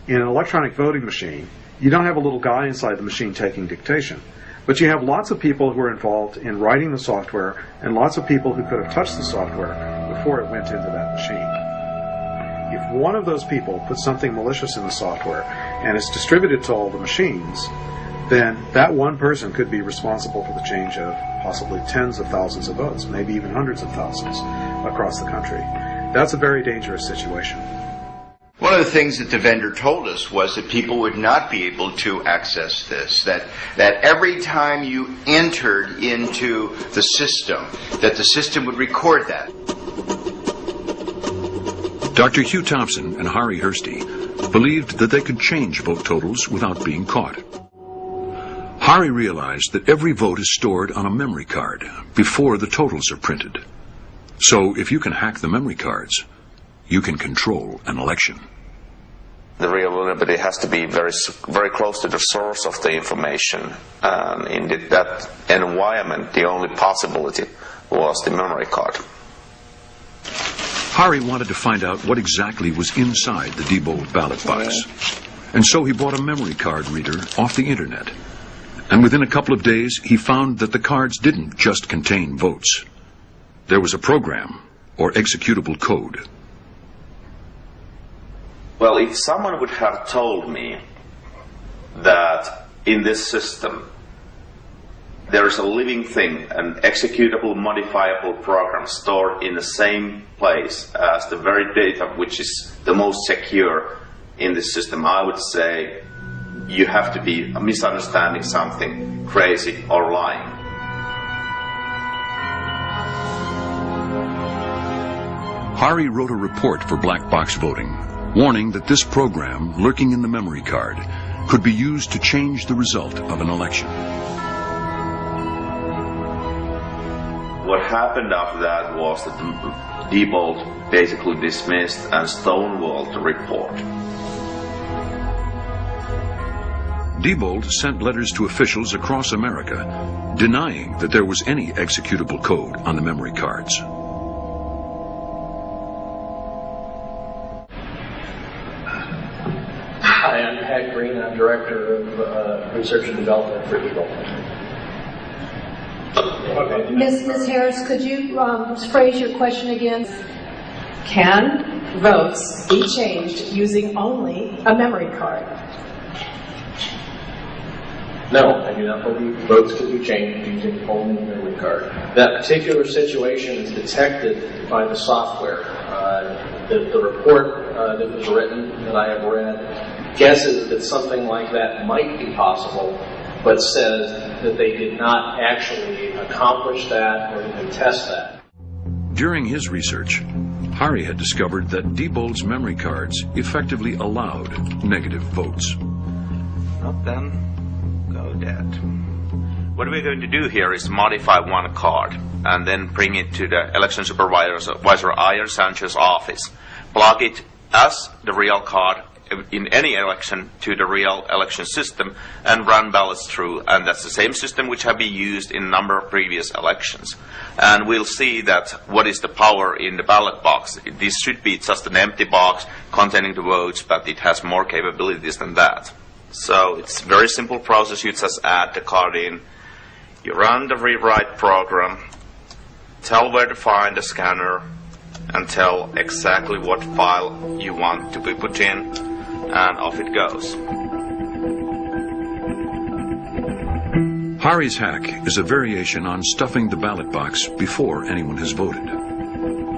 in an electronic voting machine, you don't have a little guy inside the machine taking dictation, but you have lots of people who are involved in writing the software and lots of people who could have touched the software before it went into that machine. If one of those people puts something malicious in the software and it's distributed to all the machines, then that one person could be responsible for the change of possibly tens of thousands of votes, maybe even hundreds of thousands across the country. That's a very dangerous situation. One of the things that the vendor told us was that people would not be able to access this, that every time you entered into the system, that the system would record that. Dr. Hugh Thompson and Harry Hursty believed that they could change vote totals without being caught. Harry realized that every vote is stored on a memory card before the totals are printed. So if you can hack the memory cards, you can control an election. The real vulnerability has to be very close to the source of the information. In that environment, the only possibility was the memory card. Harry wanted to find out what exactly was inside the Diebold ballot box. And so he bought a memory card reader off the internet. And within a couple of days, he found that the cards didn't just contain votes. There was a program, or executable code. Well, if someone would have told me that in this system there is a living thing, an executable, modifiable program stored in the same place as the very data which is the most secure in this system, I would say you have to be misunderstanding something, crazy, or lying. Harry wrote a report for black box voting, warning that this program, lurking in the memory card, could be used to change the result of an election. What happened after that was that Diebold basically dismissed and stonewalled the report. Diebold sent letters to officials across America denying that there was any executable code on the memory cards. Hi, I'm Pat Green. I'm Director of Research and Development for Diebold. Okay. Ms. Harris, could you phrase your question again? Can votes be changed using only a memory card? No, I do not believe votes can be changed using only a memory card. That particular situation is detected by the software. The report that was written, that I have read, guesses that something like that might be possible, but says that they did not actually accomplish that or even test that. During his research, Harry had discovered that Diebold's memory cards effectively allowed negative votes. Well, then, go dead. What we're going to do here is modify one card and then bring it to the election supervisor Ian Sanchez's office. Plug it as the real card in any election to the real election system and run ballots through, and that's the same system which have been used in a number of previous elections. And we'll see that what is the power in the ballot box. This should be just an empty box containing the votes, but it has more capabilities than that. So it's a very simple process. You just add the card in, you run the rewrite program, tell where to find the scanner, and tell exactly what file you want to be put in, and off it goes. Harry's hack is a variation on stuffing the ballot box before anyone has voted.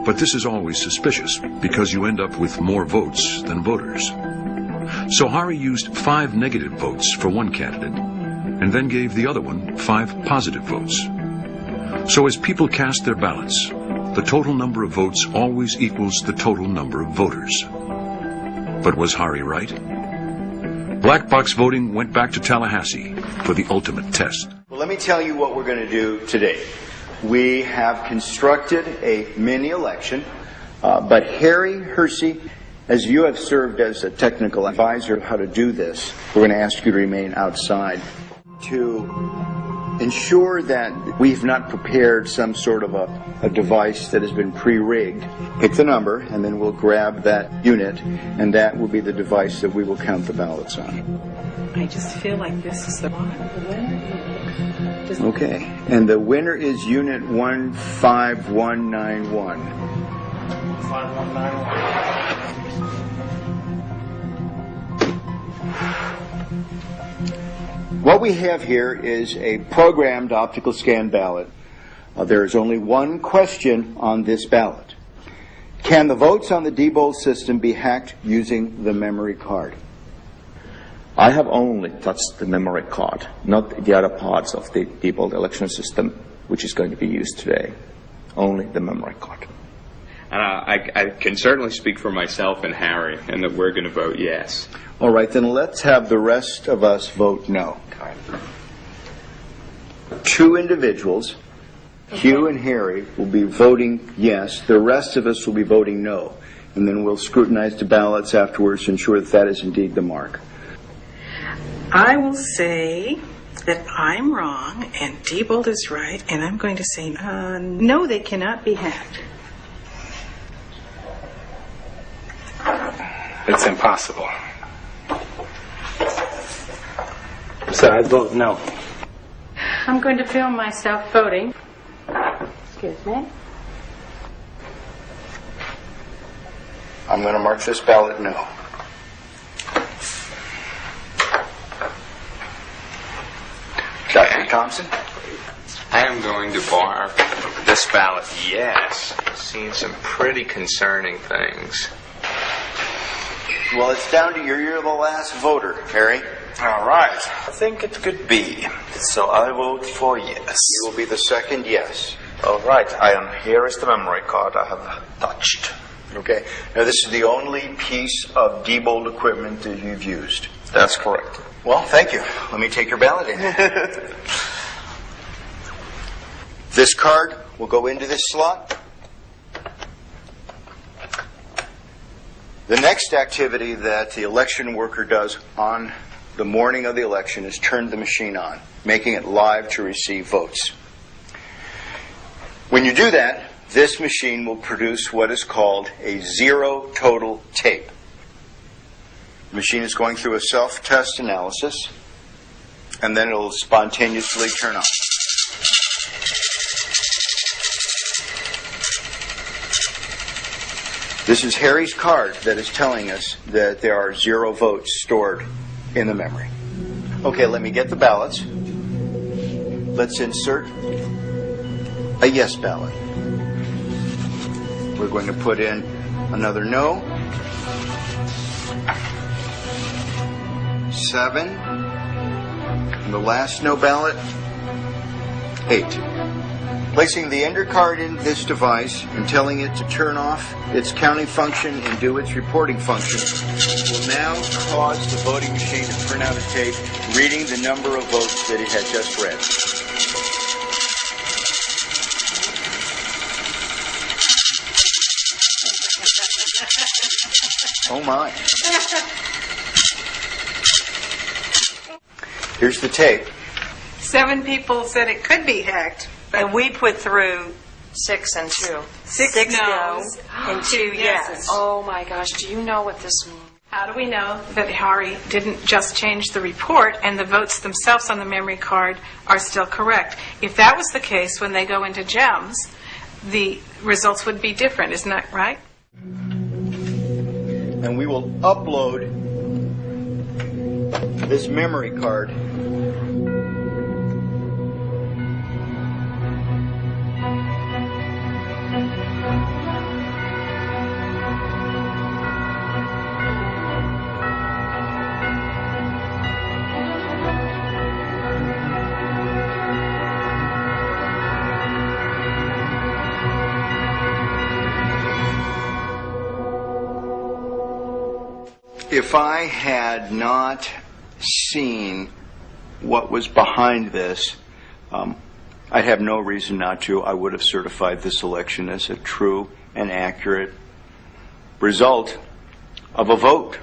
But this is always suspicious because you end up with more votes than voters. So Harry used 5 negative votes for one candidate and then gave the other one 5 positive votes. So as people cast their ballots, the total number of votes always equals the total number of voters. But was Harry right? Black box voting went back to Tallahassee for the ultimate test. Well, let me tell you what we're going to do today. We have constructed a mini election, but Harry Hursty, as you have served as a technical advisor of how to do this, we're going to ask you to remain outside to ensure that we've not prepared some sort of a device that has been pre-rigged. Pick the number, and then we'll grab that unit, and that will be the device that we will count the ballots on. I just feel like this is the one. Okay, and the winner is Unit 15191. 5191. What we have here is a programmed optical scan ballot. There is only one question on this ballot. Can the votes on the Diebold system be hacked using the memory card? I have only touched the memory card, not the other parts of the Diebold election system, which is going to be used today. Only the memory card. I can certainly speak for myself and Harry, and that we're going to vote yes. All right, then let's have the rest of us vote no. Two individuals, Hugh and Harry, will be voting yes. The rest of us will be voting no. And then we'll scrutinize the ballots afterwards to ensure that that is indeed the mark. I will say that I'm wrong and Diebold is right, and I'm going to say no, they cannot be hacked. It's impossible. So I vote no. I'm going to film myself voting. Excuse me. I'm going to mark this ballot no. Dr. Thompson? I am going to bar this ballot yes. Seen some pretty concerning things. Well, it's down to you. You're the last voter, Harry. All right. I think it could be. So I vote for yes. You will be the second yes. All right. Here is the memory card I have touched. Okay. Now, this is the only piece of Diebold equipment that you've used. That's correct. Well, thank you. Let me take your ballot in. This card will go into this slot. The next activity that the election worker does on the morning of the election is turn the machine on, making it live to receive votes. When you do that, this machine will produce what is called a zero total tape. The machine is going through a self-test analysis, and then it will spontaneously turn on. This is Harry's card that is telling us that there are 0 votes stored in the memory. Okay, let me get the ballots. Let's insert a yes ballot. We're going to put in another no. 7. And the last no ballot, 8. Placing the ender card in this device and telling it to turn off its counting function and do its reporting function will now cause the voting machine to print out a tape reading the number of votes that it had just read. Oh my. Here's the tape. 7 people said it could be hacked. And we put through 6 and 2. 6 no's and 2 yes. Oh my gosh, do you know what this means? How do we know that Harry didn't just change the report and the votes themselves on the memory card are still correct? If that was the case, when they go into GEMS, the results would be different, isn't that right? And we will upload this memory card if I had not seen what was behind this, I'd have no reason not to. I would have certified this election as a true and accurate result of a vote.